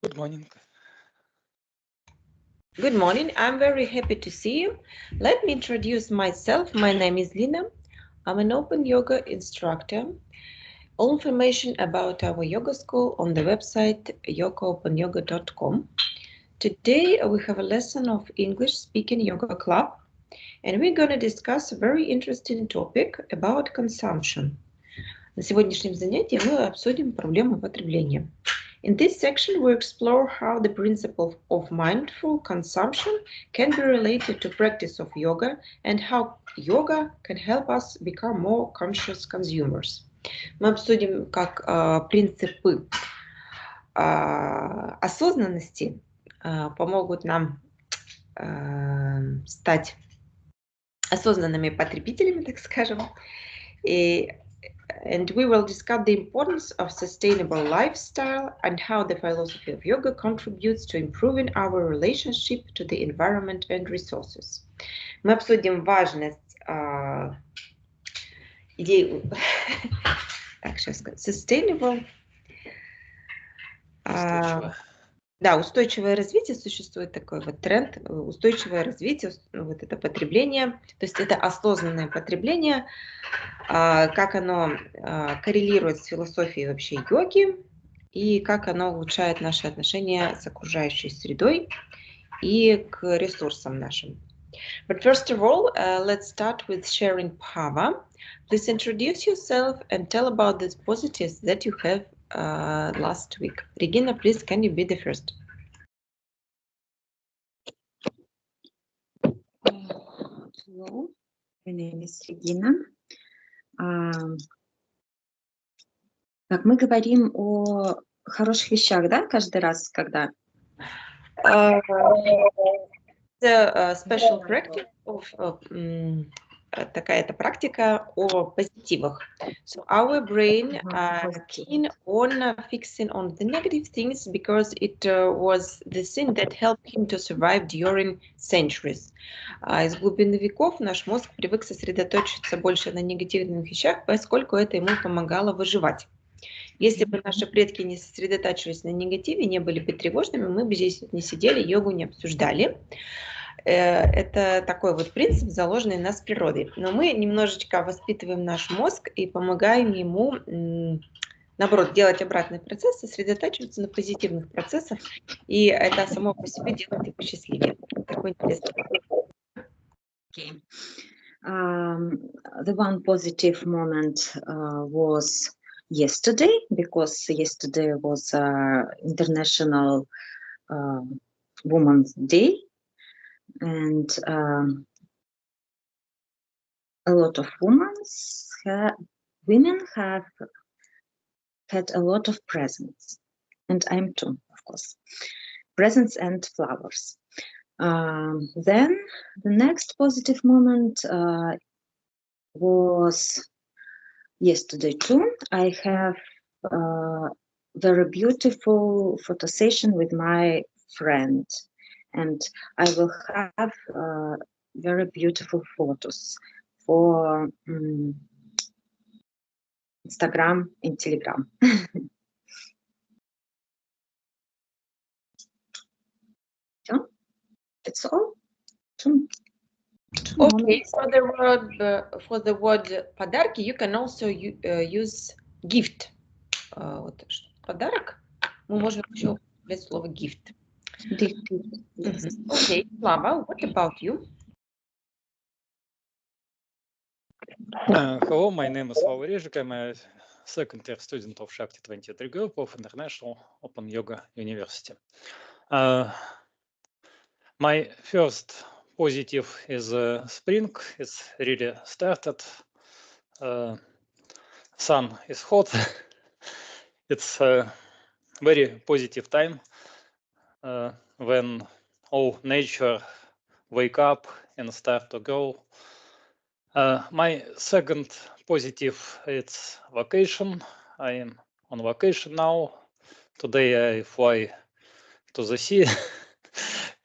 Good morning. Good morning. I'm very happy to see you. Let me introduce myself. My name is Lina. I'm an open yoga instructor. All information about our yoga school on the website yogaopenyoga.com. Today we have a lesson of English speaking yoga club, and we're going to discuss a very interesting topic about consumption. На сегодняшнем занятии мы обсудим проблему потребления. In this section, we explore how the principle of mindful consumption can be related to practice of yoga and how yoga can help us become more conscious consumers. Мы обсудим, как принципы осознанности помогут нам стать осознанными потребителями, так скажем. And we will discuss the importance of sustainable lifestyle and how the philosophy of yoga contributes to improving our relationship to the environment and resources. Мы обсудим важность идеи, так сейчас сказать, sustainable, да, устойчивое развитие, существует такой вот тренд, устойчивое развитие, вот это потребление, то есть это осознанное потребление, как оно коррелирует с философией вообще йоги и как оно улучшает наши отношения с окружающей средой и к ресурсам нашим. But first of all, let's start with sharing power. Please introduce yourself and tell about the positives that you have last week. Regina, please, can you be the first? Hello, my name is Regina. Так, мы говорим о хороших вещах, да, каждый раз, когда? The special practice of такая-то практика о позитивах. So our brain keen on fixing on the negative things because it was the thing that helped him to survive during centuries. Из глубины веков наш мозг привык сосредоточиться больше на негативных вещах, поскольку это ему помогало выживать. Если бы наши предки не сосредотачивались на негативе, не были бы тревожными, мы бы здесь не сидели, йогу не обсуждали. Это такой вот принцип, заложенный в нас природой. Но мы немножечко воспитываем наш мозг и помогаем ему, наоборот, делать обратный процесс, сосредотачиваться на позитивных процессах, и это само по себе делает его счастливее. Такой интересный. Okay. The one positive moment was yesterday, because yesterday was International Women's Day. And a lot of women have had a lot of presents, and I'm too, of course, presents and flowers. Then the next positive moment was yesterday too. I have a very beautiful photo session with my friend. And I will have very beautiful photos for Instagram and Telegram. So, that's all. Okay, for the word подарки, you can also use gift. Вот, подарок, мы можем еще употреблять слово gift. Okay, Slava, what about you? Hello, my name is Slava Rezhik. I'm a second year student of Shakti 23 group of International Open Yoga University. My first positive is spring. It's really started. Sun is hot. It's a very positive time when all nature wake up and start to grow. My second positive, it's vacation. I am on vacation now. Today I fly to the sea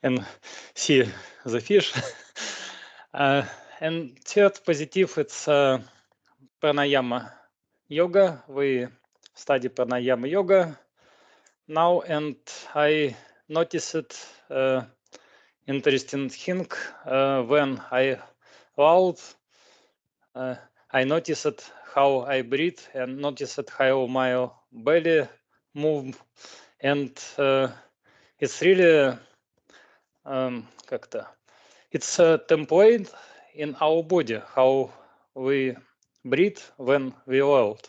and see the fish. And third positive, it's pranayama yoga. We study pranayama yoga now, and I noticed interesting thing when I loud. I noticed how I breathe and noticed how my belly move, and it's really как-то it's a template in our body how we breathe when we loud.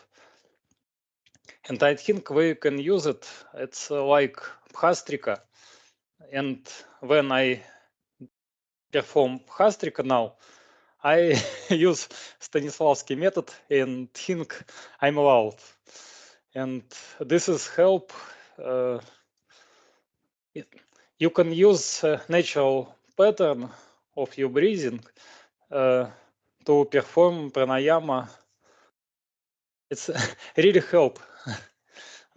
And I think we can use it. It's like Bhastrika. And when I perform Bhastrika now, I use Stanislavski method and think I'm loud. And this is help. You can use natural pattern of your breathing to perform pranayama. It's really help.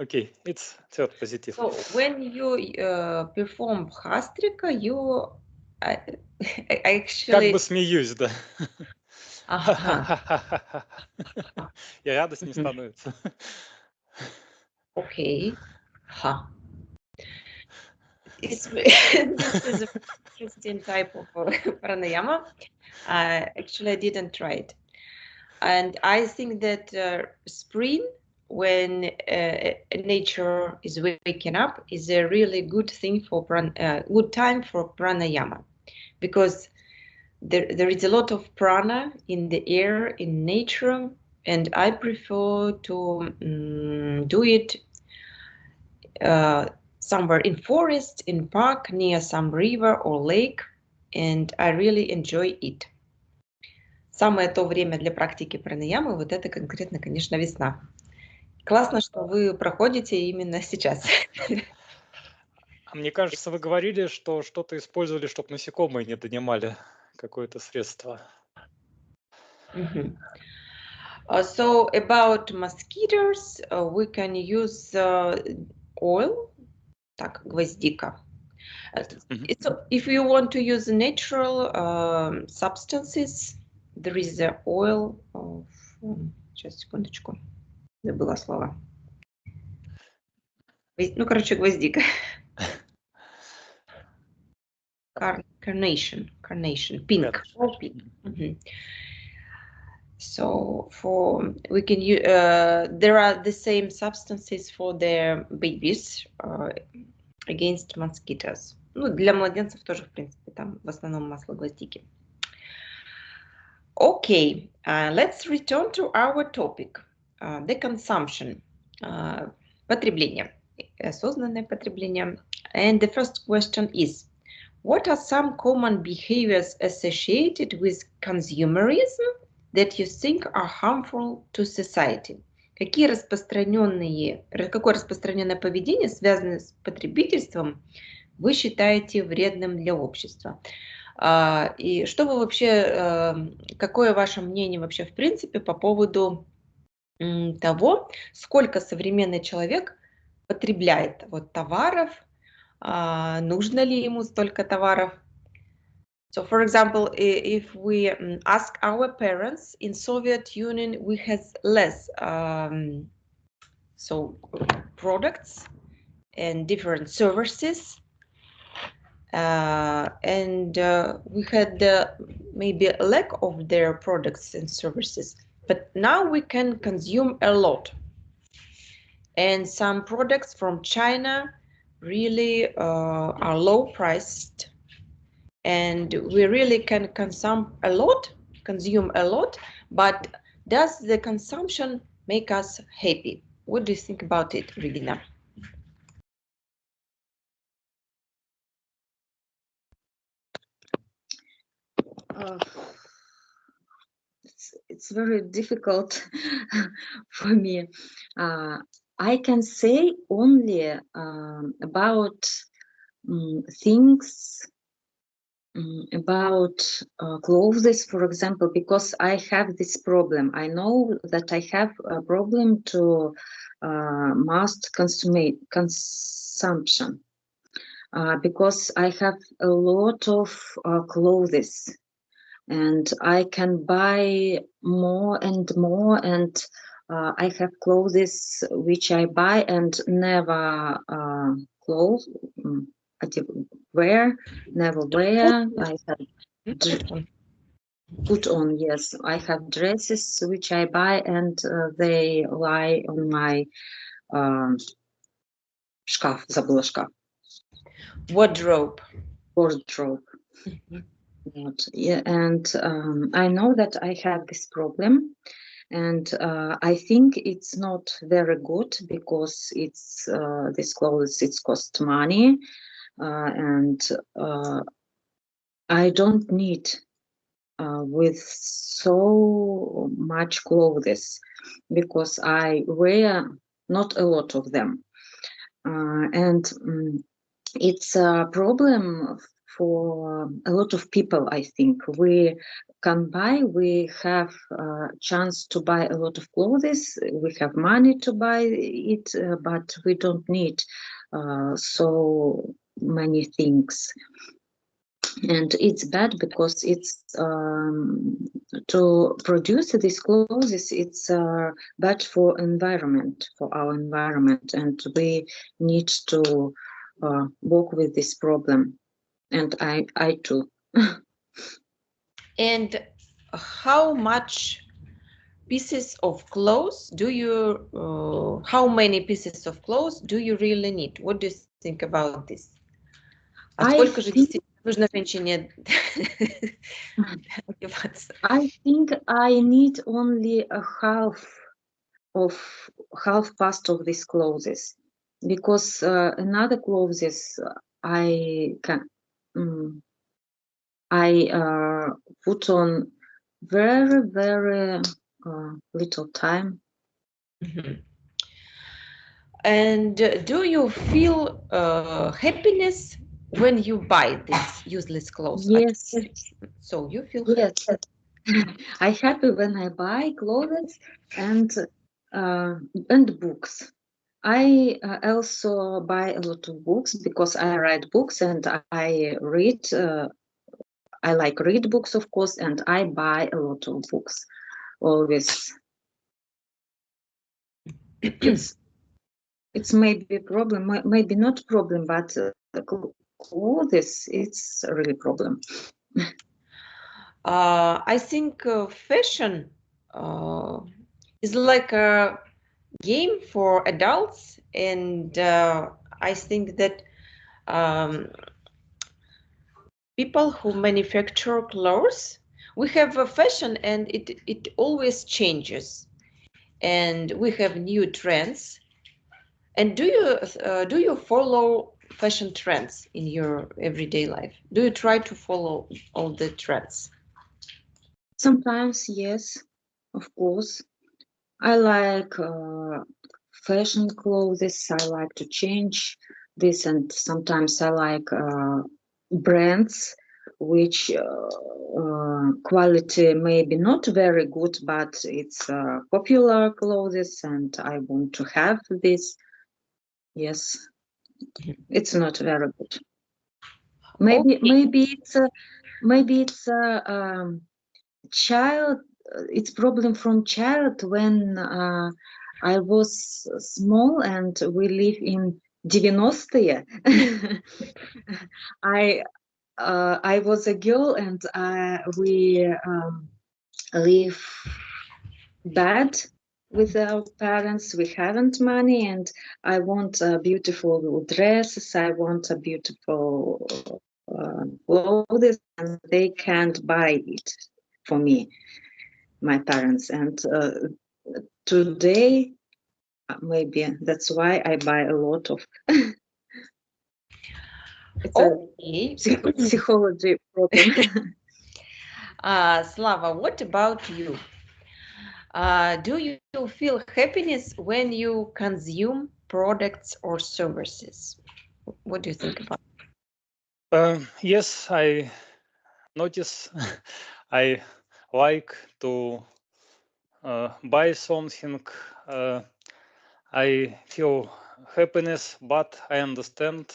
Okay, it's third positive. So when you perform Bhastrika, you actually... Как бы смеюсь, да. Ага. И радость не становится. Okay. Ha. This is an interesting type of pranayama. Actually, I didn't try it. And I think that spring, when nature is waking up, is a really good thing for good time for pranayama, because there is a lot of prana in the air, in nature, and I prefer to do it somewhere in forest, in park, near some river or lake, and I really enjoy it. Самое то время для практики пранаямы, вот это конкретно, конечно, весна. Классно, что вы проходите именно сейчас. А мне кажется, вы говорили, что что-то использовали, чтобы насекомые не донимали какое-то средство. So about mosquitoes, we can use oil, так, гвоздика. So if you want to use natural substances, there is the oil of... Сейчас, секундочку. Забыла слово. Ну, короче, гвоздика. Carnation, pink. All pink. So we can use, there are the same substances for their babies against mosquitoes. Ну, для младенцев тоже, в принципе, там в основном масло гвоздики. Okay, let's return to our topic, the consumption, потребление, осознанное потребление. And the first question is, what are some common behaviors associated with consumerism that you think are harmful to society? Какое распространенное поведение, связанное с потребительством, вы считаете вредным для общества? И что вы вообще, какое ваше мнение вообще в принципе по поводу того, сколько современный человек потребляет вот товаров, нужно ли ему столько товаров? So, for example, if we ask our parents, in Soviet Union we had less so products and different services, and we had maybe a lack of their products and services. But now we can consume a lot, and some products from China really are low priced, and we really can consume a lot, but does the consumption make us happy? What do you think about it, Regina? It's very difficult for me. I can say only about things, about clothes, for example, because I have this problem. I know that I have a problem to mass consumption because I have a lot of clothes, and I can buy more and more, and I have clothes which I buy and never wear, never wear. I have put on, yes. I have dresses which I buy and they lie on my шкаф, забыла шкаф. Wardrobe. Wardrobe. Yeah, and I know that I have this problem, and I think it's not very good because it's this clothes, it's cost money, and I don't need with so much clothes because I wear not a lot of them, and it's a problem for a lot of people. I think we have a chance to buy a lot of clothes, we have money to buy it, but we don't need so many things, and it's bad because it's to produce these clothes, it's bad for our environment, and we need to work with this problem, and I too. And how much pieces of clothes do you, how many pieces of clothes do you really need? What do you think about this? А сколько же действительно нужно женщине одеваться? I think I need only a half part of these clothes, because another clothes I can put on very little time. Mm-hmm. And do you feel happiness when you buy these useless clothes? Yes. So you feel yes. I'm happy when I buy clothes and books. I also buy a lot of books because I write books and I read. I like read books, of course, and I buy a lot of books always. It's maybe a problem, maybe not problem, but clothes, it's a really problem. I think fashion is like a game for adults, and I think that people who manufacture clothes, we have a fashion, and it always changes, and we have new trends. And do you follow fashion trends in your everyday life? Do you try to follow all the trends? Sometimes, yes, of course. I like fashion clothes. I like to change this, and sometimes I like brands which quality maybe not very good, but it's popular clothes, and I want to have this. Yes, it's not very good. Maybe it's child. It's problem from child when I was small and we live in 90-е. I was a girl and we live bad with our parents. We haven't money, and I want beautiful dresses. I want a beautiful clothes, and they can't buy it for me, my parents. And today, maybe that's why I buy a lot of. It's a psychology problem. Slava, what about you? Do you feel happiness when you consume products or services? What do you think about it? Yes, I notice I like to buy something. I feel happiness, but I understand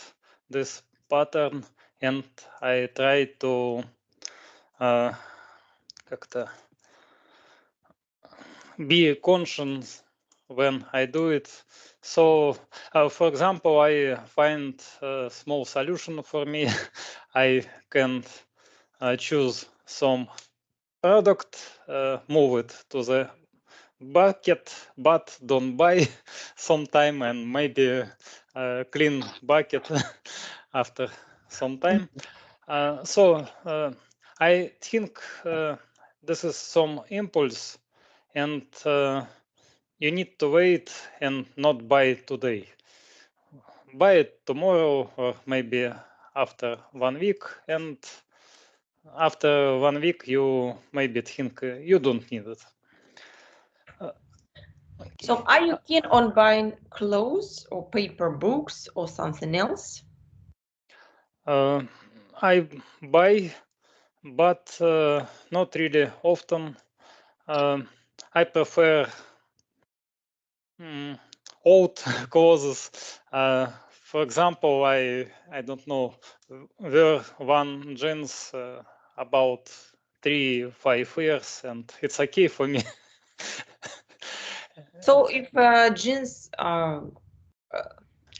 this pattern and I try to как-то be conscious when I do it. So, for example, I find a small solution for me. I can choose some product, move it to the bucket, but don't buy sometime, and maybe clean bucket after some time. So I think this is some impulse, and you need to wait and not buy today. Buy it tomorrow or maybe after 1 week, and after 1 week you maybe think you don't need it. Okay. So are you keen on buying clothes or paper books or something else? I buy, but not really often. I prefer old clothes. For example, I don't know, wear one jeans about 3-5 years, and it's okay for me. So if jeans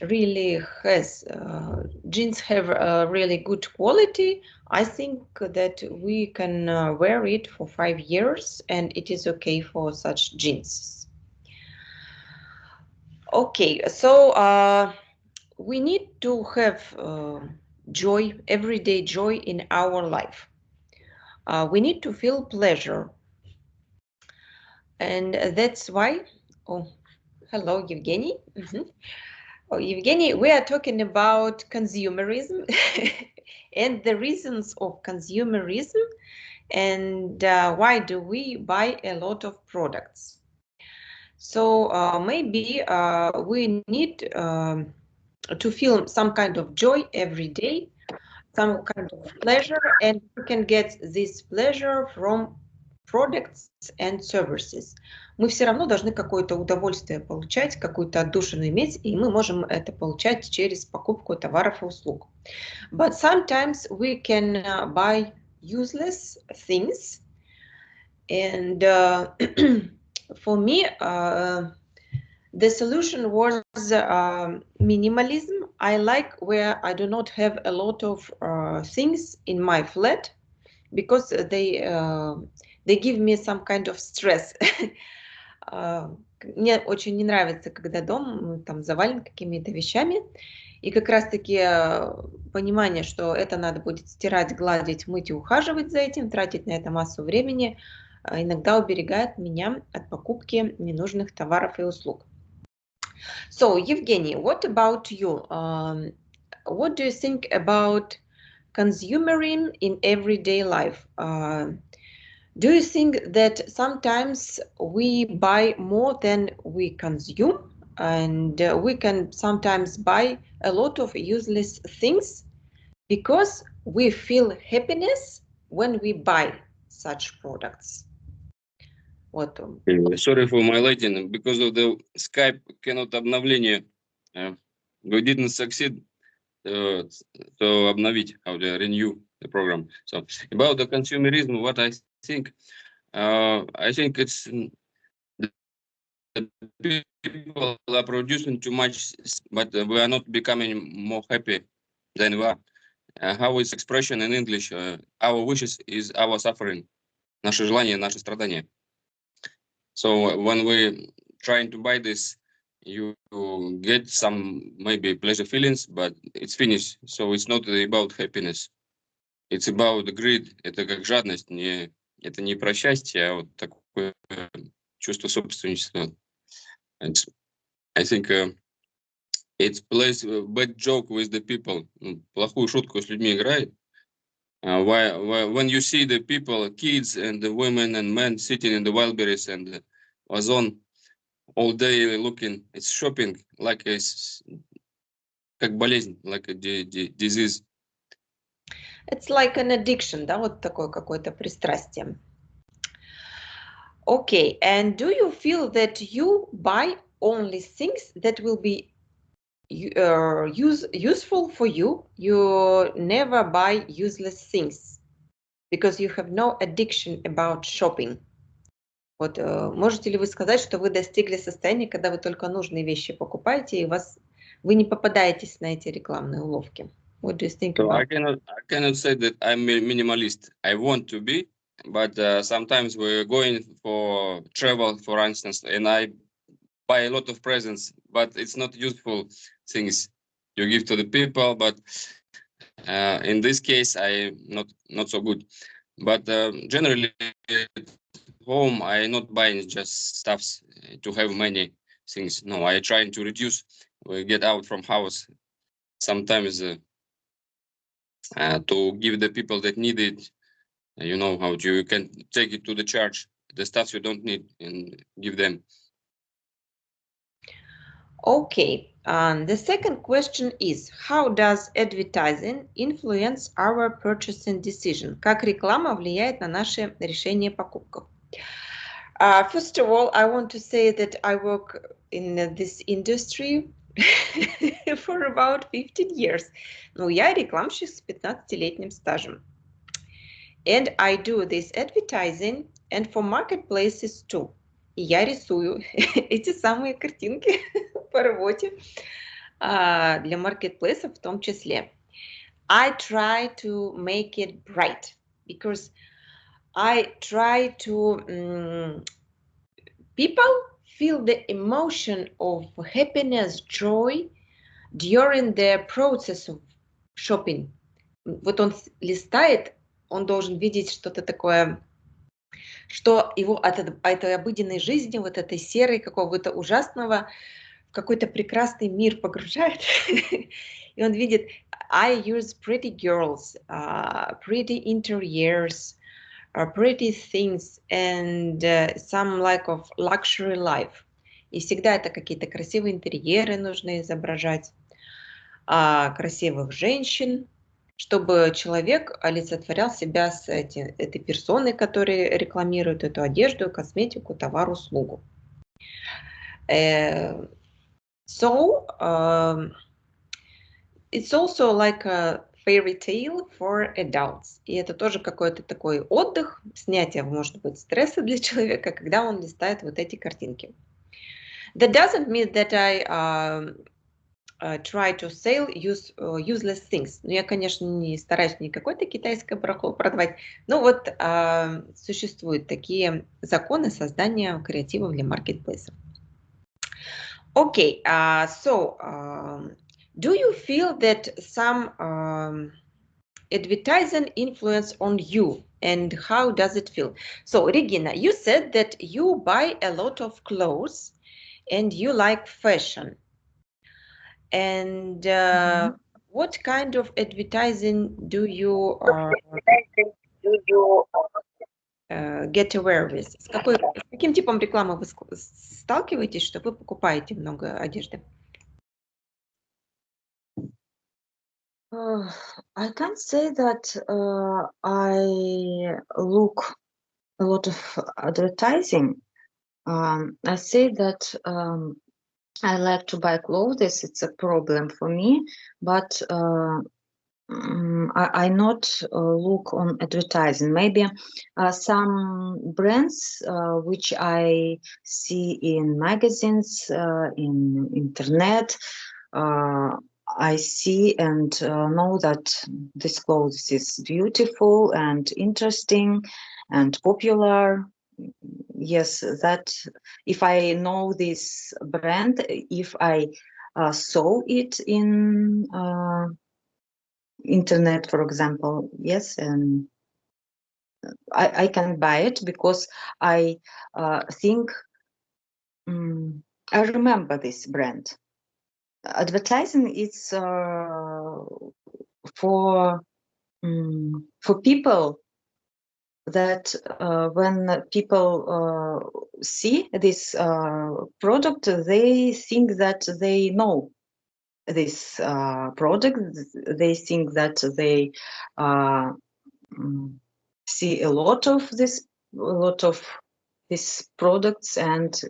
really has jeans have a really good quality, I think that we can wear it for 5 years and it is okay for such jeans. Okay, so we need to have joy, everyday joy in our life. We need to feel pleasure, and that's why, oh, hello, Evgeny. Oh, Evgeny, we are talking about consumerism and the reasons of consumerism, and why do we buy a lot of products. So maybe we need to feel some kind of joy every day, some kind of pleasure, and we can get this pleasure from products and services. Мы все равно должны какое-то удовольствие получать, какую-то отдушину иметь, и мы можем это получать через покупку товаров и услуг. But sometimes we can buy useless things, and for me, the solution was minimalism. I like where I do not have a lot of things in my flat, because they give me some kind of stress. Мне очень не нравится, когда дом там завален какими-то вещами, и как раз-таки понимание, что это надо будет стирать, гладить, мыть и ухаживать за этим, тратить на это массу времени, иногда уберегает меня от покупки ненужных товаров и услуг. So, Evgeny, what about you? What do you think about consumerism in everyday life? Do you think that sometimes we buy more than we consume, and we can sometimes buy a lot of useless things because we feel happiness when we buy such products? What? Sorry for my lagging, because of the Skype cannot обновление. We didn't succeed to обновить, how to renew the program. So about the consumerism, what I think it's the people are producing too much, but we are not becoming more happy than we are. How is expression in English? Our wishes is our suffering. Наше желание, наше страдание. So when we trying to buy this, you get some maybe pleasure feelings, but it's finished. So it's not about happiness. It's about greed. Это как жадность. Это не про счастье, а вот такое чувство собственничества. I think it plays a bad joke with the people. Плохую шутку с людьми играет. When you see the people, kids and the women and men sitting in the Wildberries and Ozon all day looking, it's shopping like it's как болезнь, like a disease. It's like an addiction, да, вот такое какое-то пристрастие. Okay, and do you feel that you buy only things that will be useful for you? You never buy useless things because you have no addiction about shopping. Вот можете ли вы сказать, что вы достигли состояния, когда вы только нужные вещи покупаете, и вы не попадаетесь на эти рекламные уловки? What do you think So I about? cannot say that I'm a minimalist. I want to be, but sometimes we're going for travel, for instance, and I buy a lot of presents, but it's not useful things you give to the people. But in this case, I not so good. But generally, at home, I not buying just stuffs to have many things. No, I trying to reduce. We get out from house sometimes to give the people that need it. You know how you can take it to the church, the stuff you don't need, and give them. Okay, and the second question is, how does advertising influence our purchasing decision? Как реклама влияет на наше решение покупок? First of all, I want to say that I work in this industry for about 15 years. Ну, я рекламщик с 15-летним стажем. And I do this advertising and for marketplaces too. И я рисую эти самые картинки по работе для маркетплейсов в том числе. I try to make it bright because I try to people feel the emotion of happiness, joy during the process of shopping. Вот он листает, он должен видеть что-то такое, что его от этой обыденной жизни, вот этой серой, какого-то ужасного, в какой-то прекрасный мир погружает. И он видит, I use pretty girls, pretty interiors, pretty things, and some like of luxury life. И всегда это какие-то красивые интерьеры нужно изображать, красивых женщин, чтобы человек олицетворял себя с этой персоной, которая рекламирует эту одежду, косметику, товар, услугу. So it's also like a fairy tale for adults. И это тоже какой-то такой отдых, снятие, может быть, стресса для человека, когда он листает вот эти картинки. That doesn't mean that I try to sell useless things. Но я, конечно, не стараюсь ни какое-то китайское барахло продавать. Но вот существуют такие законы создания креатива для маркетплейсов. Okay, so do you feel that some advertising influence on you and how does it feel? So Regina, you said that you buy a lot of clothes and you like fashion. And what kind of advertising do you get aware with? С каким типом рекламы вы сталкиваетесь, что вы покупаете много одежды? I can't say that I look a lot of advertising. I say that I like to buy clothes. It's a problem for me, but I not look on advertising. Maybe some brands which I see in magazines, in internet, I see and know that this clothes is beautiful and interesting and popular. Yes, that if I know this brand, if I saw it in internet, for example, yes, and I can buy it because I think I remember this brand. Advertising is for people that when people see this product, they think that they know this product. They think that they see a lot of these products and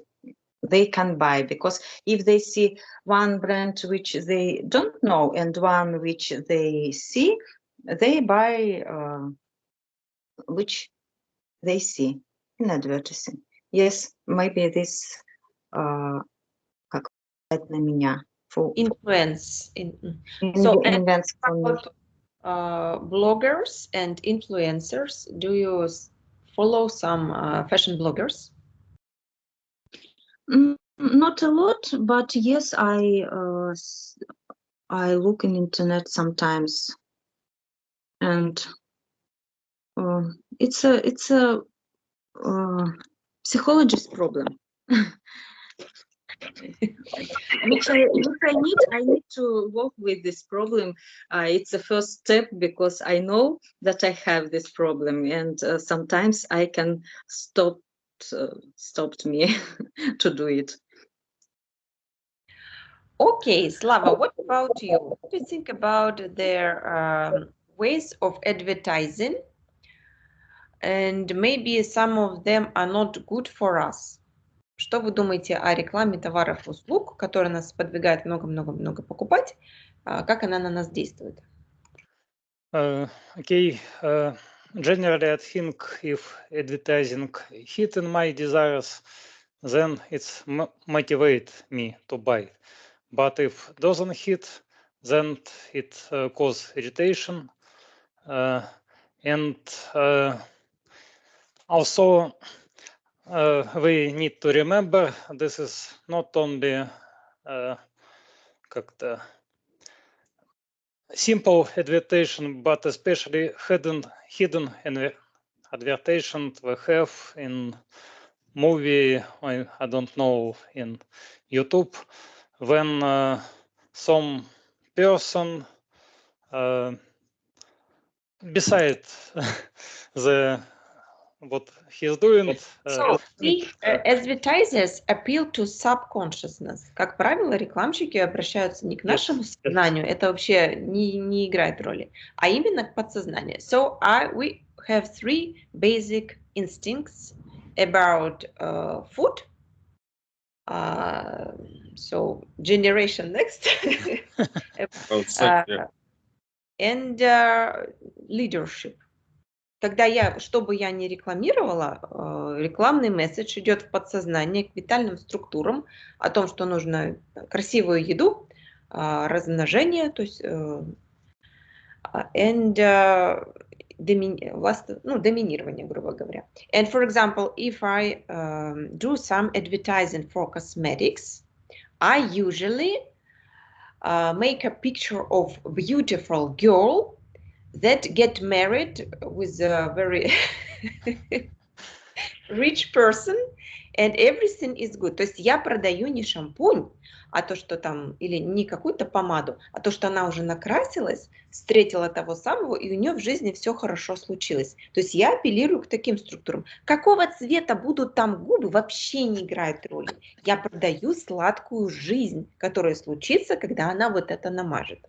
they can buy, because if they see one brand which they don't know and one which they see, they buy which they see in advertising. Yes, maybe this как влияет на меня. Influence. So, and Influence on me. about bloggers and influencers, do you follow some fashion bloggers? Not a lot, but yes, I look in internet sometimes, and it's a psychologist problem. which I need. I need to work with this problem. It's the first step because I know that I have this problem, and sometimes I can stopped me to do it. Okay, Slava, what about you? What do you think about their ways of advertising? And maybe some of them are not good for us. Что вы думаете о рекламе товаров и услуг, которая нас подвигает много-много-много покупать? Как она на нас действует? Okay, generally I think if advertising hit in my desires, then it's motivate me to buy. But if doesn't hit, then it cause irritation. And also we need to remember this is not only как-то simple advertisement, but especially hidden advertisement we have in movie, I don't know, in YouTube, when some person beside the what he's doing. So, advertisers appeal to subconsciousness. Как правило, рекламщики обращаются не к нашему сознанию, это вообще не играет роли, а именно к подсознанию. So, we have three basic instincts about food. So, generation next. And leadership. Когда что бы я ни рекламировала, рекламный месседж идет в подсознание к витальным структурам о том, что нужно красивую еду, размножение, то есть доминирование, грубо говоря. And for example, if I do some advertising for cosmetics, I usually make a picture of beautiful girl that get married with a very rich person and everything is good. То есть я продаю не шампунь, а то, что там, или не какую-то помаду, а то, что она уже накрасилась, встретила того самого, и у нее в жизни все хорошо случилось. То есть я апеллирую к таким структурам. Какого цвета будут там губы, вообще не играет роли. Я продаю сладкую жизнь, которая случится, когда она вот это намажет.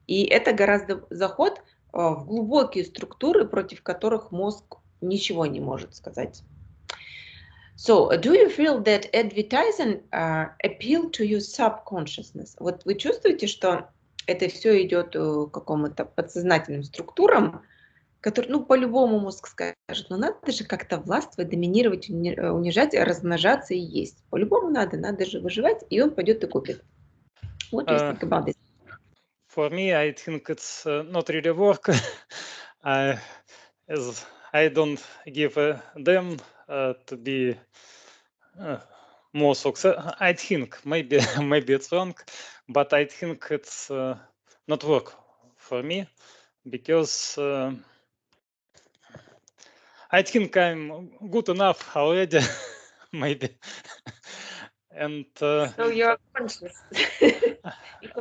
И это гораздо заход в глубокие структуры, против которых мозг ничего не может сказать. So, do you feel that advertising appeal to your subconsciousness? Вот вы чувствуете, что это все идет к какому-то подсознательным структурам, которые, по-любому мозг скажет, надо же как-то властвовать, доминировать, унижать, размножаться и есть. По-любому надо же выживать, и он пойдет и купит. What do you think about this? For me, I think it's not really work, as I don't give them to be more success. I think maybe it's wrong, but I think it's not work for me because I think I'm good enough already, maybe. And so you're conscious.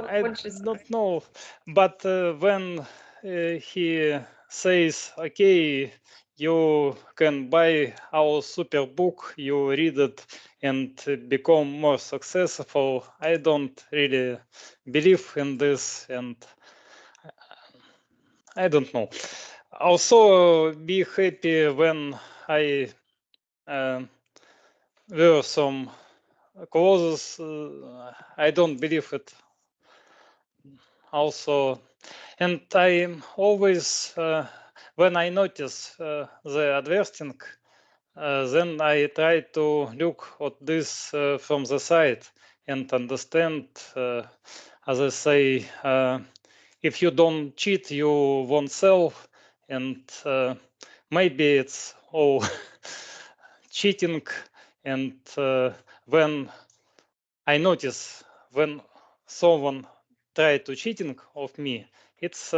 I don't know, but when he says, okay, you can buy our super book, you read it and become more successful, I don't really believe in this, and I don't know. Also, be happy when I wear some clothes. I don't believe it. Also, and I always, when I notice the advertising, then I try to look at this from the side and understand, as I say, if you don't cheat, you won't sell, and maybe it's all cheating. And when I notice when someone try to cheating of me, it's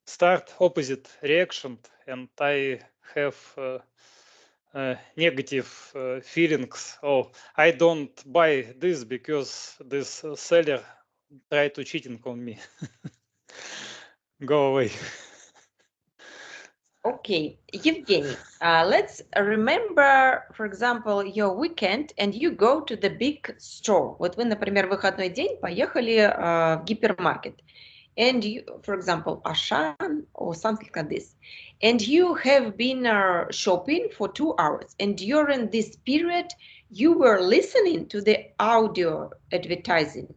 start opposite reaction, and I have negative feelings. Oh, I don't buy this because this seller tried to cheating on me. Go away. Okay, Evgeny, let's remember, for example, your weekend and you go to the big store. Вот вы, например, в выходной день поехали в гипермаркет. And you, for example, Ashan or something like this. And you have been shopping for 2 hours. And during this period, you were listening to the audio advertising.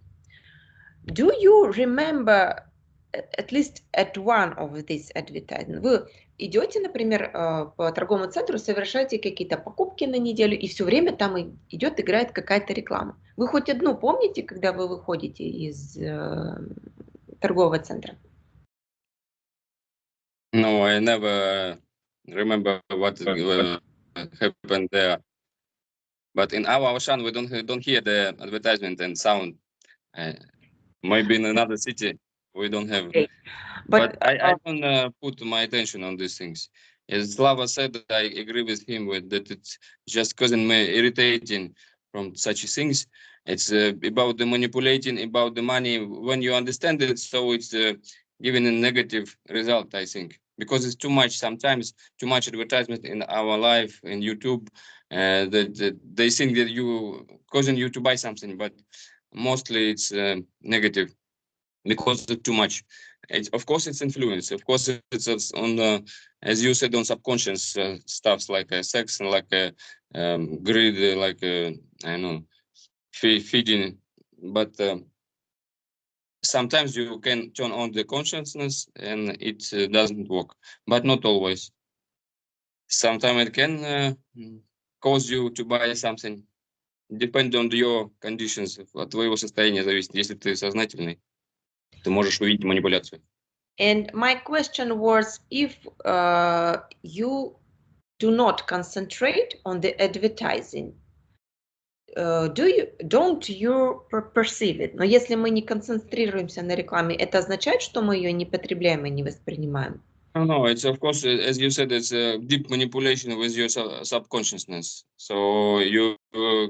Do you remember at least at one of these advertising? Вы идете, например, по торговому центру, совершаете какие-то покупки на неделю, и все время там идет, играет какая-то реклама. Вы хоть одну помните, когда вы выходите из торгового центра? No, I never remember what happened there. But in our Auchan, we don't hear the advertisement and sound. Maybe in another city we don't have. Okay. But I don't put my attention on these things. As Slava said, I agree with him with that it's just causing me irritating from such things. It's about the manipulating, about the money. When you understand it, so it's giving a negative result, I think, because it's too much. Sometimes too much advertisement in our life in YouTube. That they think that you causing you to buy something, but mostly it's negative because of too much. Of course, it's influence. Of course, it's on, as you said, on subconscious stuffs like sex and like greed, like I know, feeding. But sometimes you can turn on the consciousness and it doesn't work, but not always. Sometimes it can cause you to buy something. Depend on your conditions. От твоего состояния зависит. Если ты сознательный, ты можешь увидеть манипуляцию. And my question was, if you do not concentrate on the advertising, don't you perceive it? Но если мы не концентрируемся на рекламе, это означает, что мы ее не потребляем и не воспринимаем? No, it's of course, as you said, it's a deep manipulation with your subconsciousness. So you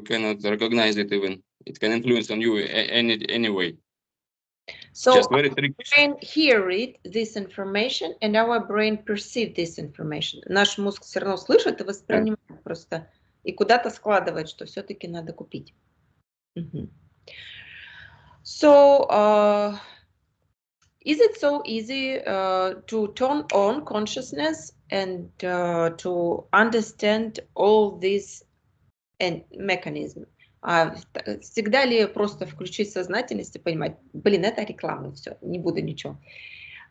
cannot recognize it even. It can influence on you anyway. So just very our tricky. brain hear this information, and our brain perceive this information. Наш мозг все равно слышит и воспринимает просто, и куда-то складывает, что все-таки надо купить. So, is it so easy to turn on consciousness and to understand all these mechanisms? Всегда ли просто включить сознательность и понимать, блин, это реклама, все, не буду ничего.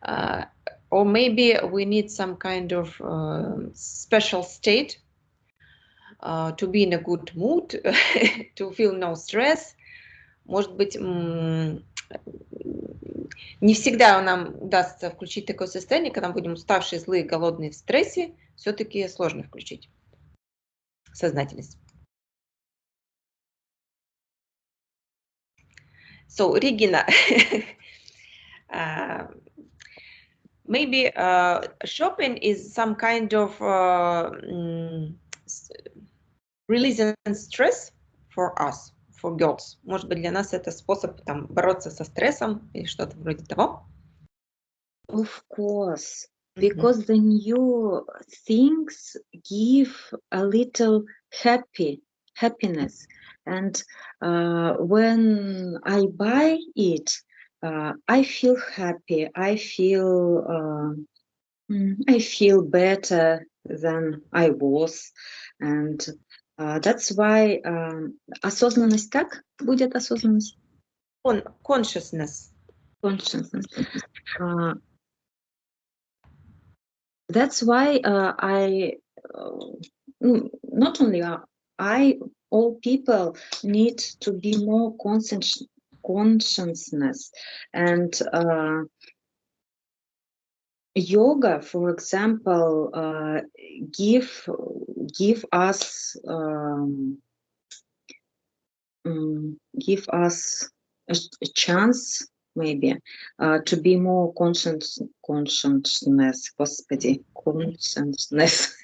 Or maybe we need some kind of special state to be in a good mood, to feel no stress. Может быть, не всегда нам удастся включить такое состояние, когда мы будем уставшие, злые, голодные, в стрессе, все-таки сложно включить сознательность. So, Regina, maybe shopping is some kind of releasing stress for us, for girls. Может быть, для нас это способ там, бороться со стрессом или что-то вроде того? Of course, because the new things give a little happiness. And when I buy it, I feel happy. I feel better than I was, and that's why осознанность. Как будет осознанность? Consciousness. Consciousness. That's why I not only all people need to be more consciousness, and yoga, for example, give us a chance, maybe, to be more consciousness, господи, consciousness.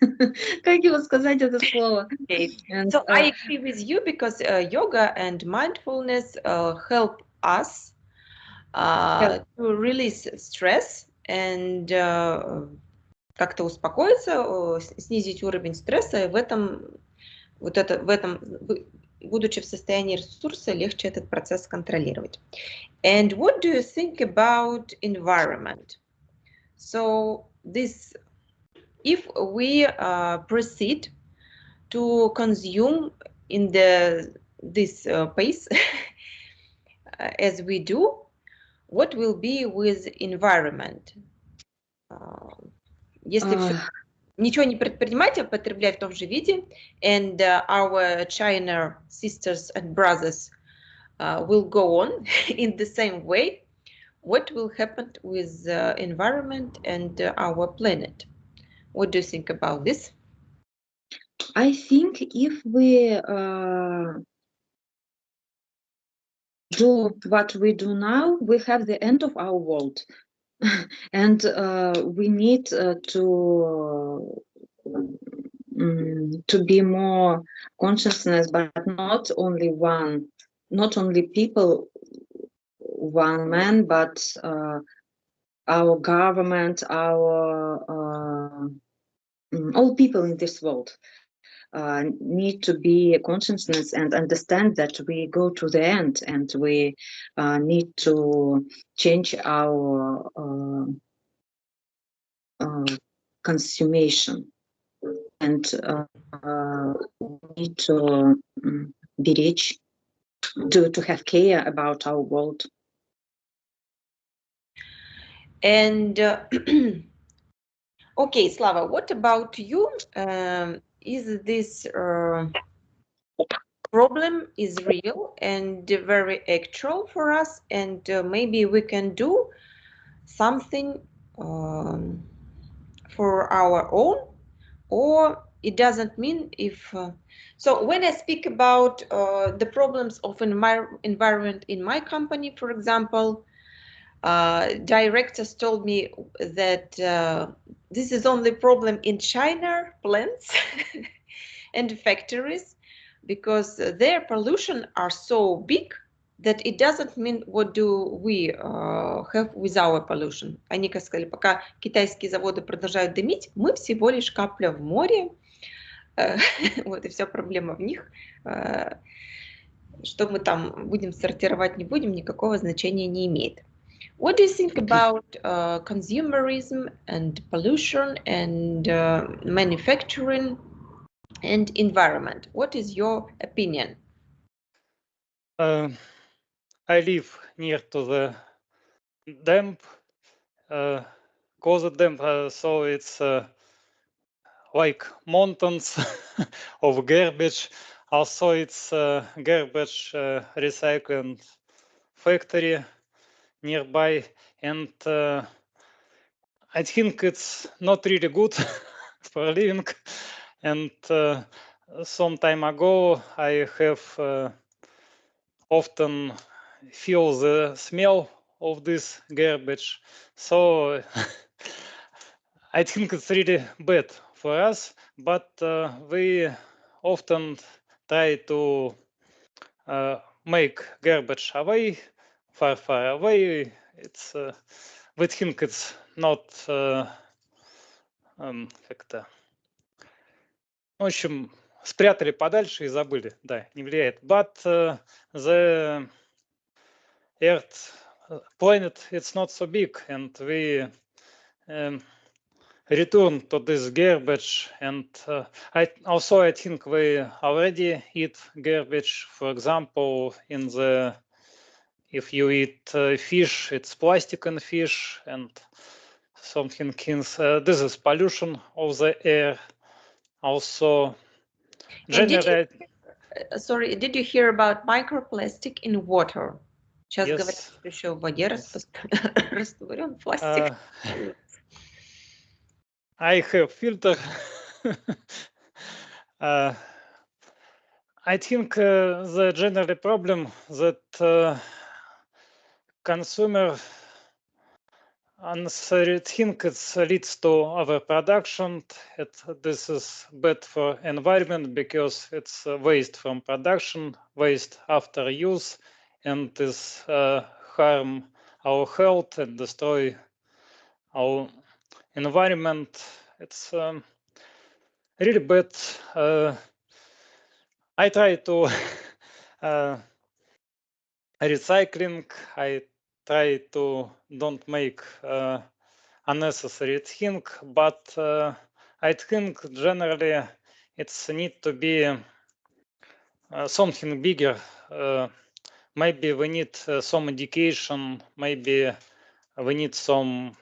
Как его сказать это слово? Okay. And, So I agree with you, because yoga and mindfulness help us to release stress and как-то успокоиться, снизить уровень стресса, и в этом, будучи в состоянии ресурса, легче этот процесс контролировать. And what do you think about environment? So this, if we proceed to consume in this pace as we do, what will be with environment? Если ничего не предпринимать, а потреблять в том же виде, and our China sisters and brothers will go on in the same way, what will happen with environment and our planet? What do you think about this? I think if we do what we do now, we have the end of our world. And we need to be more consciousness, but not only people, one man, but our government, our all people in this world need to be consciousness and understand that we go to the end, and we need to change our consumption, and we need to be rich, to have care about our world. And okay, Slava, what about you? Is this problem is real and very actual for us, and maybe we can do something for our own, or it doesn't mean if so when I speak about the problems of environment in my company, for example, directors told me that this is only problem in China plants and factories, because their pollution are so big that it doesn't mean what do we have with our pollution. Они как сказали, пока китайские заводы продолжают дымить, мы всего лишь капля в море. Вот и вся проблема в них. Что мы там будем сортировать, не будем, никакого значения не имеет. What do you think about consumerism and pollution and manufacturing and environment? What is your opinion? I live near to the dam, closed dam, so it's like mountains of garbage. Also, it's garbage recycling factory nearby, and I think it's not really good for living. And some time ago, I have often feel the smell of this garbage. So I think it's really bad for us, but we often try to make garbage away, far away. It's we think it's not как-то, в общем, спрятали подальше и забыли, да, не влияет. But the Earth planet, it's not so big, and we return to this garbage, and I think we already eat garbage. For example, if you eat fish, it's plastic in fish and something. This is pollution of the air. Also, Generally, Sorry, did you hear about microplastic in water? Сейчас Yes. говорят, что еще в воде Yes. растворен пластик. I have filter. I think the general problem that consumer think it leads to overproduction. This is bad for environment because it's waste from production, waste after use, and this harm our health and destroy our environment. It's really bad. I try to recycling. I try to don't make unnecessary thing, but I think generally it's need to be something bigger. Maybe we need some education. Maybe we need some,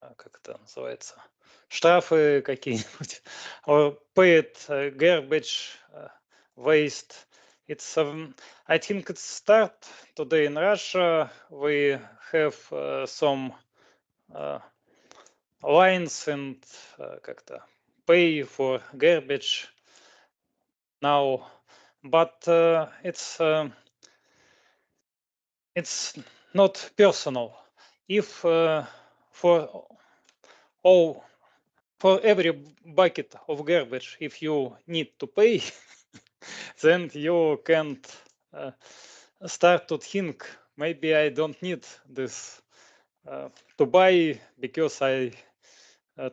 как это называется, штрафы какие-нибудь, or pay it garbage waste. It's I think it start today in Russia. We have some lines and как-то pay for garbage now, but it's not personal. If for every bucket of garbage, if you need to pay, then you can't start to think, maybe I don't need this to buy because I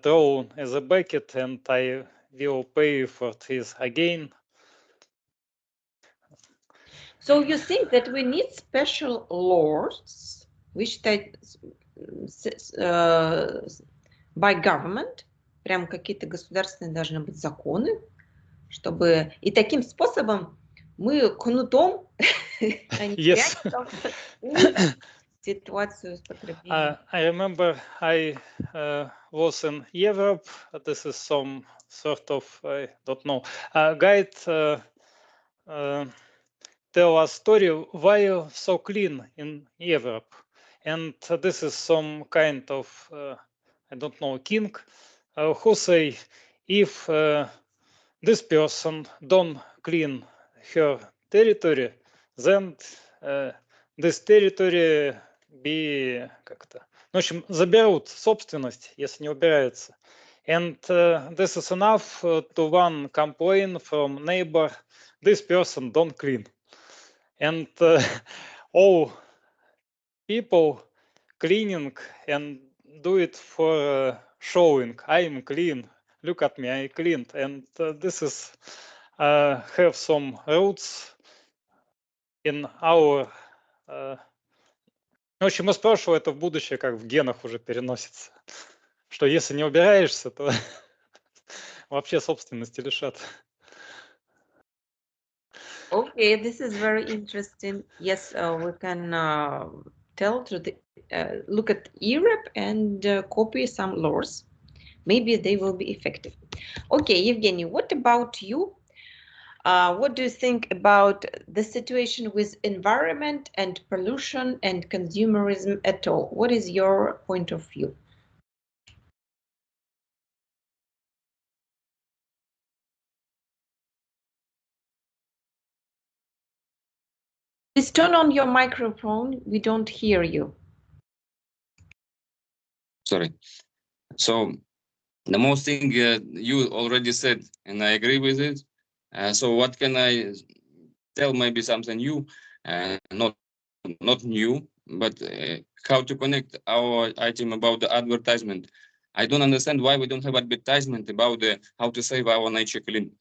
throw as a bucket and I will pay for this again. So you think that we need special laws, which by government, прям какие-то государственные должны быть законы, чтобы и таким способом мы кнутом Yes. ситуацию с потреблением. I remember I was in Europe. This is some sort of, I don't know, guide tell a story why you're so clean in Europe. And this is some kind of, I don't know, king who say, if this person don't clean her territory, then this territory be как-то, в общем, заберут собственность, если не убирается. And this is enough to one complaint from neighbor, this person don't clean. And all people cleaning and do it for showing, I'm clean, look at me, I cleaned. And this is have some roots in our... В общем, из прошлого это в будущее как в генах уже переносится. Что если не убираешься, то вообще собственности лишат. Okay, this is very interesting. Yes, we can tell to the look at Europe and copy some laws. Maybe they will be effective. Okay, Evgeny, what about you? What do you think about the situation with environment and pollution and consumerism at all? What is your point of view? Please turn on your microphone. We don't hear you. Sorry. So the most thing you already said, and I agree with it. So what can I tell? Maybe something new, not new, but how to connect our item about the advertisement. I don't understand why we don't have advertisement about how to save our nature clean.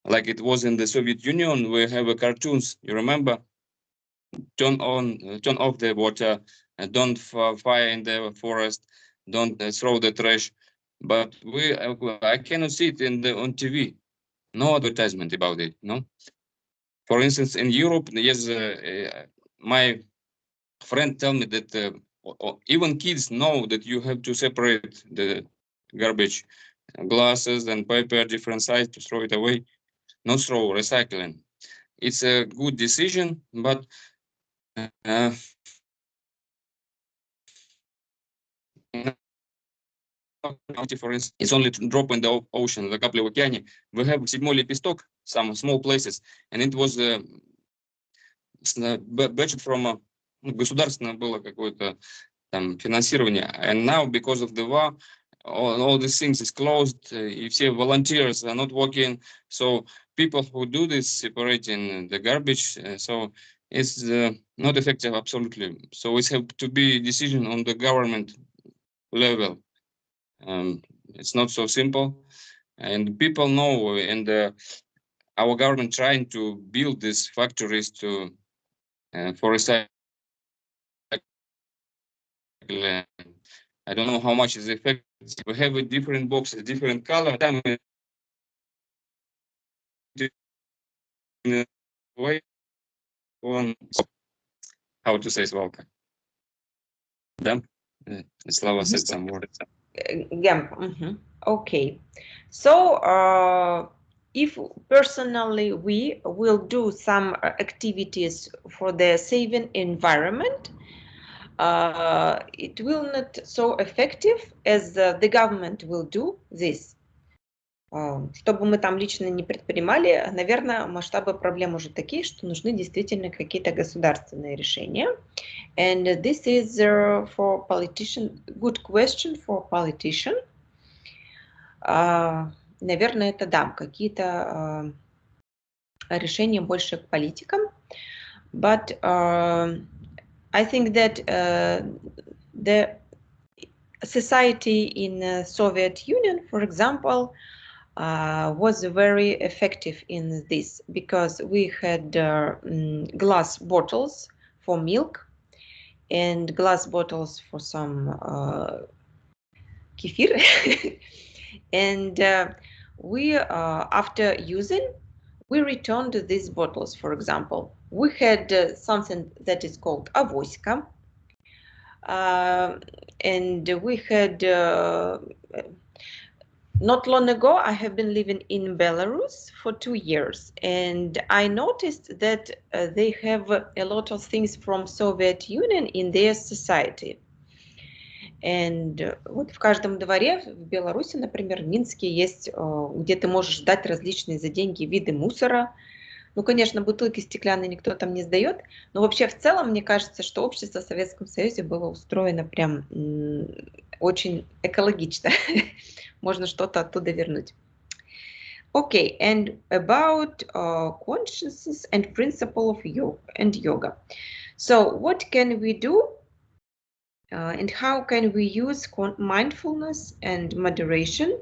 Like it was in the Soviet Union, we have cartoons. You remember? Turn off the water, don't fire in the forest, don't throw the trash. But I cannot see it on TV. No advertisement about it. No. For instance, in Europe, yes, my friend tell me that even kids know that you have to separate the garbage, glasses and paper, different size, to throw it away. not through recycling. It's a good decision, but for instance, it's only a drop in the ocean, the капля в океане. We have седьмой лепесток, some small places, and it was budget from государственное было какое-то там финансирование, and now because of the war, all these things is closed. И все volunteers are not working, so people who do this separating the garbage, so it's not effective absolutely. So it have to be decision on the government level. It's not so simple, and people know, and our government trying to build these factories to for recycling. I don't know how much is effective. We have a different boxes, different color. Way on how to say Svalka. Да? Slava said some words. Yeah. Okay. So if personally we will do some activities for the saving environment, it will not so effective as the government will do this. Что бы мы там лично не предпринимали, наверное, масштабы проблем уже такие, что нужны действительно какие-то государственные решения. And this is for politician, good question for politician. Наверное, это да, какие-то решения больше к политикам. But I think that the society in Soviet Union, for example, was very effective in this because we had glass bottles for milk and glass bottles for some kefir. And we, after using, we returned these bottles, for example. We had something that is called avoська. And we had, not long ago, I have been living in Belarus for 2 years, and I noticed that they have a lot of things from Soviet Union in their society. And вот в каждом дворе в Беларуси, например, в Минске есть, где ты можешь дать различные за деньги виды мусора. Ну, конечно, бутылки стеклянные никто там не сдает, но вообще в целом, мне кажется, что общество в Советском Союзе было устроено прям очень экологично. Можно что-то оттуда вернуть. Okay, and about consciousness and principle of yoga. So what can we do and how can we use mindfulness and moderation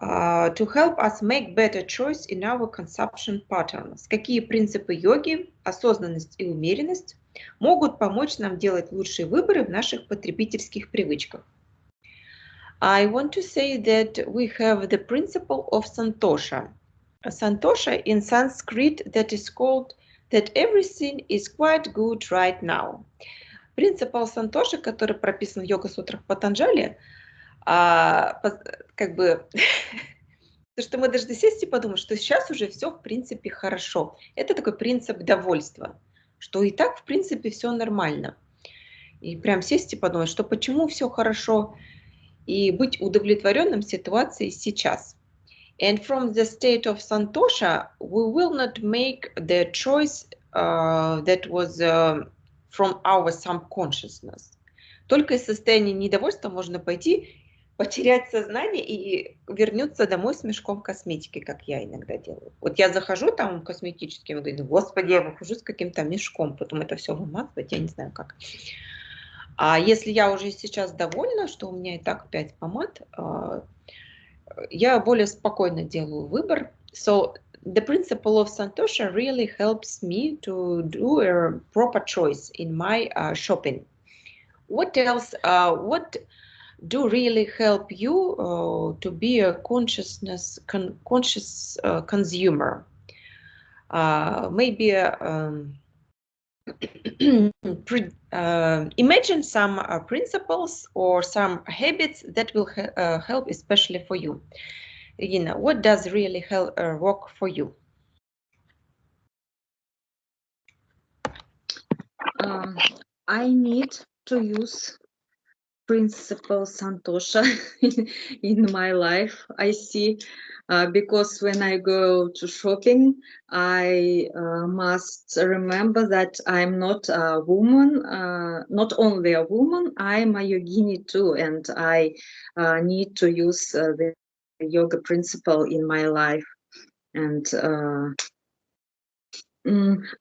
to help us make better choice in our consumption patterns? Какие принципы йоги, осознанность и умеренность могут помочь нам делать лучшие выборы в наших потребительских привычках? I want to say that we have the principle of Santosha. Santosha in Sanskrit that is called that everything is quite good right now. Принципал Сантоши, который прописан в йога-сутрах Патанджали, как бы, то, что мы должны сесть и подумать, что сейчас уже все в принципе хорошо. Это такой принцип довольства, что и так в принципе все нормально. И прям сесть и подумать, что почему все хорошо, и быть удовлетворенным ситуацией сейчас. And from the state of Santosha, we will not make the choice that was from our subconsciousness. Только из состояния недовольства можно пойти, потерять сознание и вернуться домой с мешком косметики, как я иногда делаю. Вот я захожу там в косметический магазин, господи, я выхожу с каким-то мешком, потом это все вымазывать, я не знаю как. А если я уже сейчас довольна, что у меня и так 5 помад, я более спокойно делаю выбор. So the principle of Santosha really helps me to do a proper choice in my shopping. What else? What do really help you to be a conscious consumer? Maybe imagine some principles or some habits that will help especially for you. Regina, what does really work for you? I need to use principle Santosha in my life. I see, because when I go to shopping, I must remember that I'm not a woman, not only a woman, I'm a yogini too, and I need to use the yoga principle in my life. And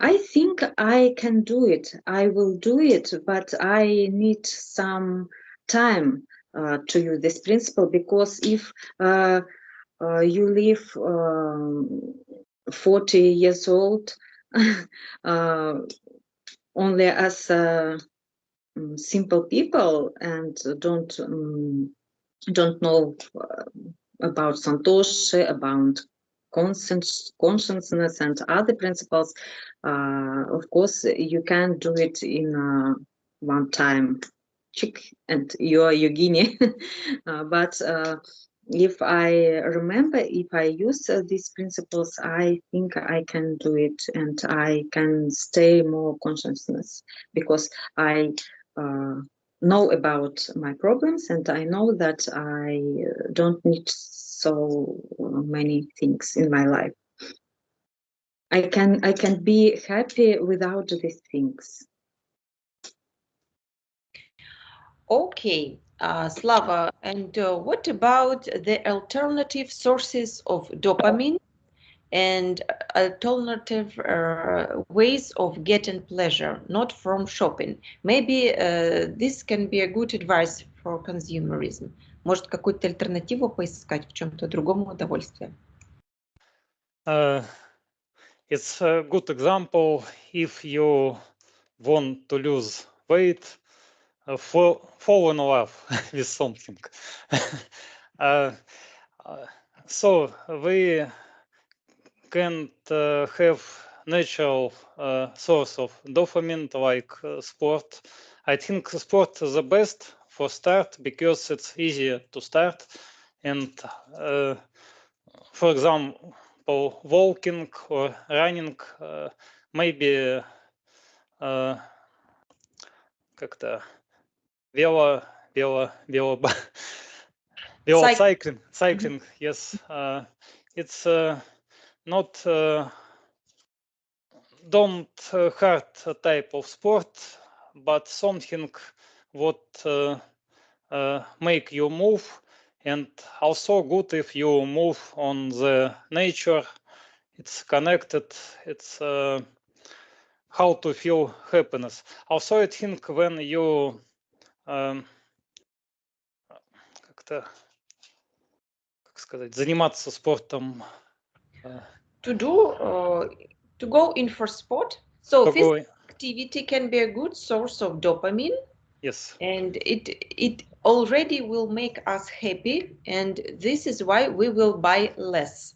I think I can do it. I will do it, but I need some time to use this principle, because if you live 40 years old only as simple people and don't know about Santosha, about consciousness and other principles, of course you can't do it in one time and you're yogini. But if I remember, if I use these principles, I think I can do it, and I can stay more consciousness, because I know about my problems, and I know that I don't need so many things in my life. I can be happy without these things. Okay, Slava, and what about the alternative sources of dopamine and alternative ways of getting pleasure, not from shopping? Maybe this can be a good advice for consumerism. Может, какую-то альтернативу поискать в чем-то другом удовольствие? It's a good example if you want to lose weight, fall in love with something. So we can't have natural source of dopamine like sport. I think sport is the best for start because it's easier to start, and for example, walking or running, maybe как-то cycling, yes. It's not don't hard type of sport, but something what make you move, and also good if you move on the nature. It's connected. It's how to feel happiness. Also, I think when you как-то, как сказать, заниматься спортом. To go in for sport. So physical activity can be a good source of dopamine. Yes. And it already will make us happy, and this is why we will buy less.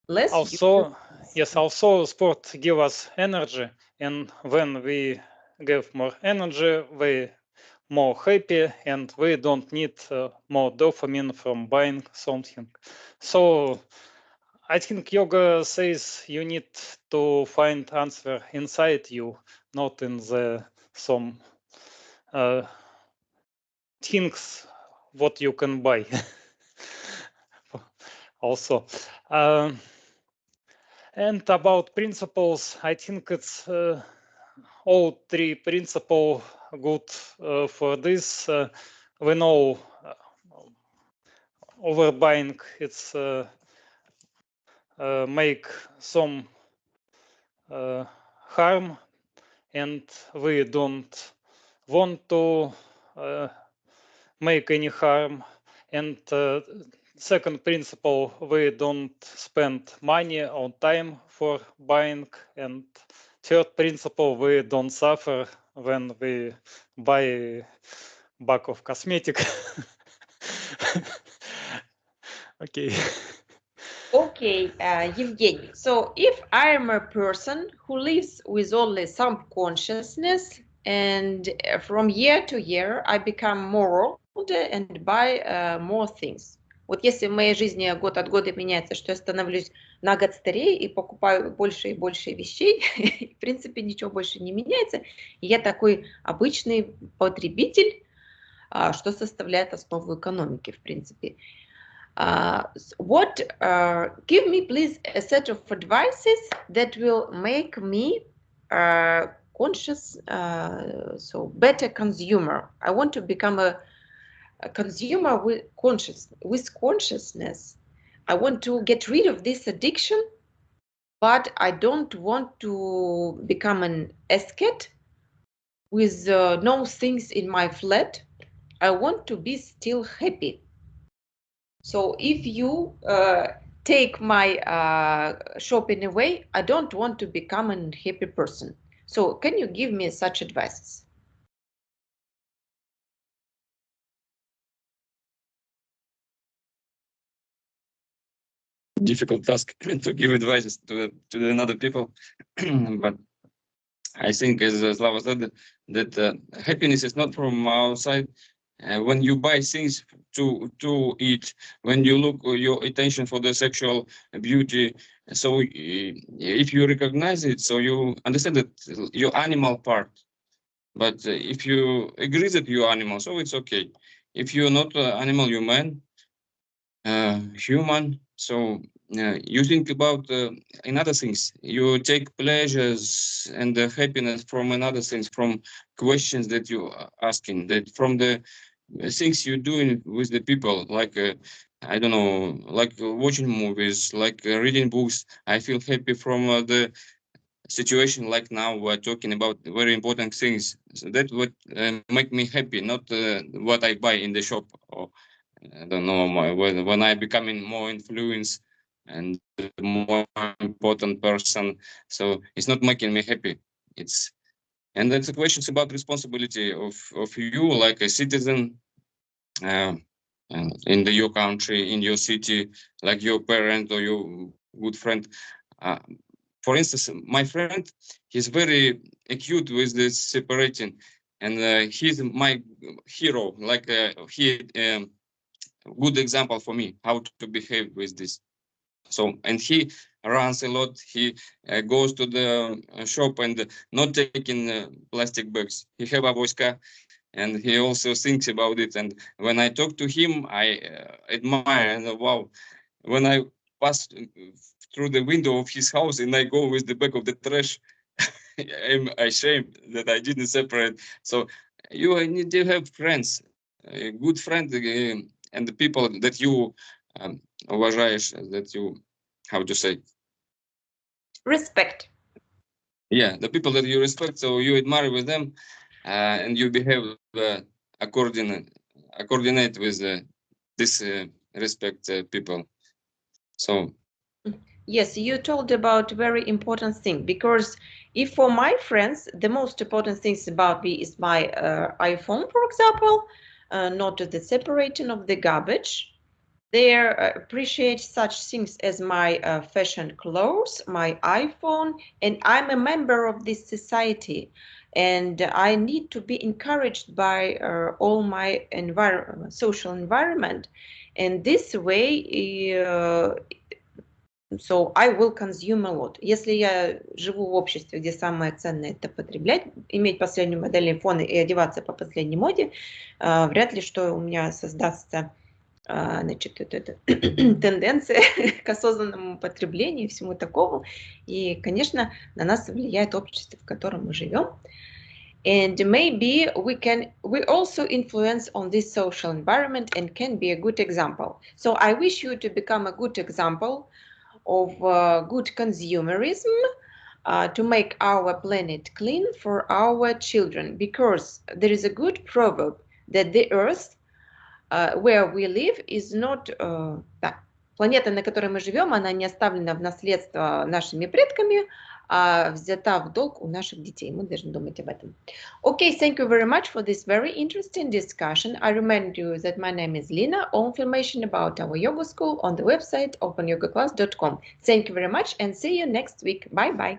Also, yes, also sport give us energy, and when we give more energy, we more happy, and we don't need more dopamine from buying something. So I think yoga says you need to find answer inside you, not in the some things what you can buy. Also, and about principles, I think it's all three principles good for this. We know overbuying it's make some harm, and we don't want to make any harm. And second principle, we don't spend money on time for buying. And third principle, we don't suffer when we buy a bag of cosmetic. Okay. Okay, Evgeny. So if I am a person who lives with only some consciousness, and from year to year I become more old and buy more things, Вот если в моей жизни год от года меняется, что я становлюсь на год старее и покупаю больше и больше вещей, в принципе, ничего больше не меняется, и я такой обычный потребитель, что составляет основу экономики, в принципе. Give me, please, a set of advices that will make me conscious, so better consumer. I want to become a consumer with consciousness. I want to get rid of this addiction, but I don't want to become an asket with no things in my flat. I want to be still happy. So if you take my shopping away, I don't want to become an unhappy person. So can you give me such advices? Difficult task to give advices to another people, but I think, as Slava said, that happiness is not from outside. When you buy things to eat, when you look your attention for the sexual beauty, so if you recognize it, so you understand that your animal part. But if you agree that you're animal, so it's okay. If you're not animal, you're man, human. So you think about in other things. You take pleasures and the happiness from another things, from questions that you are asking, that from the things you're doing with the people, like I don't know, like watching movies, like reading books. I feel happy from the situation like now we're talking about very important things. So that would make me happy, not what I buy in the shop, or I don't know, when I becoming more influenced and more important person. So it's not making me happy. And that's the questions about responsibility of you like a citizen in your country, in your city, like your parent or your good friend. For instance, my friend, he's very acute with this separating, and he's my hero. Like he good example for me how to behave with this. So, and he runs a lot. He goes to the shop and not taking plastic bags. He have a voiska, and he also thinks about it. And when I talk to him, I admire and wow. When I pass through the window of his house and I go with the bag of the trash, I'm ashamed that I didn't separate. So you need to have friends, a good friend, and the people that you уважаешь, that you, how to say? Respect. Yeah, the people that you respect, so you admire with them, and you behave coordinate with this respect people. So yes, you told about very important thing, because if for my friends the most important things about me is my iPhone, for example, not the separating of the garbage, they appreciate such things as my fashion clothes, my iPhone, and I'm a member of this society, and I need to be encouraged by all my social environment, and this way so I will consume a lot. Если я живу в обществе, где самое ценное это потреблять, иметь последнюю модель айфона и одеваться по последней моде, вряд ли что у меня создастся значит, тенденция к осознанному потреблению и всему такому. И, конечно, на нас влияет общество, в котором мы живем. And maybe we also influence on this social environment and can be a good example. So I wish you to become a good example of good consumerism to make our planet clean for our children, because there is a good proverb that the earth where we live is not планета, на которой мы живем, она не оставлена в наследство нашими предками, а взята в долг у наших детей. Мы должны думать об этом. Okay, thank you very much for this very interesting discussion. I remind you that my name is Lina. All information about our yoga school on the website opanyogaclass.com. Thank you very much and see you next week. Bye-bye.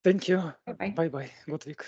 Thank you. Bye-bye. Bye-bye. Good week.